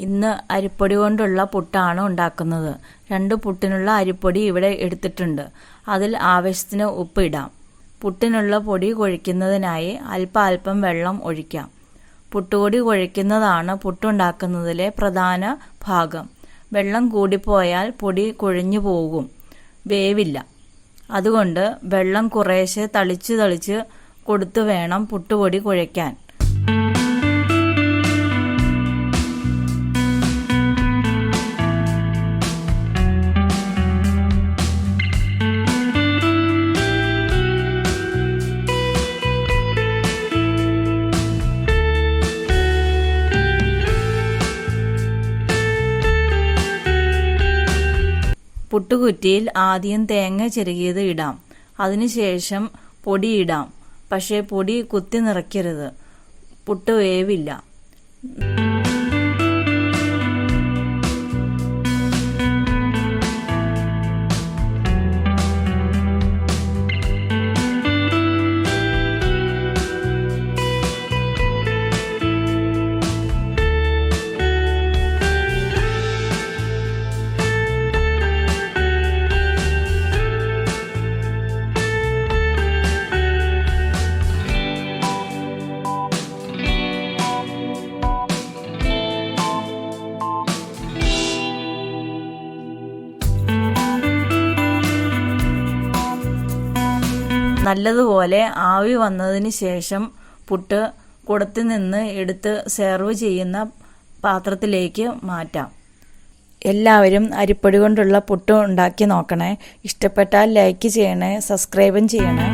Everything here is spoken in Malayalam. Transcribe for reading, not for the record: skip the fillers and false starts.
ഇന്ന് അരിപ്പൊടി കൊണ്ടുള്ള പുട്ടാണ് ഉണ്ടാക്കുന്നത്. 2 പുട്ടിനുള്ള അരിപ്പൊടി ഇവിടെ എടുത്തിട്ടുണ്ട്. അതിൽ ആവശ്യത്തിന് ഉപ്പ് ഇടാം. പുട്ടിനുള്ള പൊടി കുഴയ്ക്കുന്നതിനായി അല്പം വെള്ളം ഒഴിക്കാം. പുട്ടുപൊടി കുഴയ്ക്കുന്നതാണ് പുട്ടുണ്ടാക്കുന്നതിലെ പ്രധാന ഭാഗം. വെള്ളം കൂടിപ്പോയാൽ പൊടി കുഴഞ്ഞു പോകും, വേവില്ല. അതുകൊണ്ട് വെള്ളം കുറേശ്ശെ തളിച്ച് കൊടുത്തു വേണം പുട്ടുപൊടി കുഴയ്ക്കാൻ. പുട്ടുകുറ്റിയിൽ ആദ്യം തേങ്ങ ചിരകിയത് ഇടാം. അതിനുശേഷം പൊടി ഇടാം. പക്ഷേ പൊടി കുത്തി നിറയ്ക്കരുത്, പുട്ട് വേവില്ല. നല്ലതുപോലെ ആവി വന്നതിന് ശേഷം പുട്ട് കുടത്തിൽ നിന്ന് എടുത്ത് സെർവ് ചെയ്യുന്ന പാത്രത്തിലേക്ക് മാറ്റാം. എല്ലാവരും അരിപ്പൊടി കൊണ്ടുള്ള പുട്ട് ഉണ്ടാക്കി നോക്കണേ. ഇഷ്ടപ്പെട്ടാൽ ലൈക്ക് ചെയ്യണേ, സബ്സ്ക്രൈബും ചെയ്യണേ.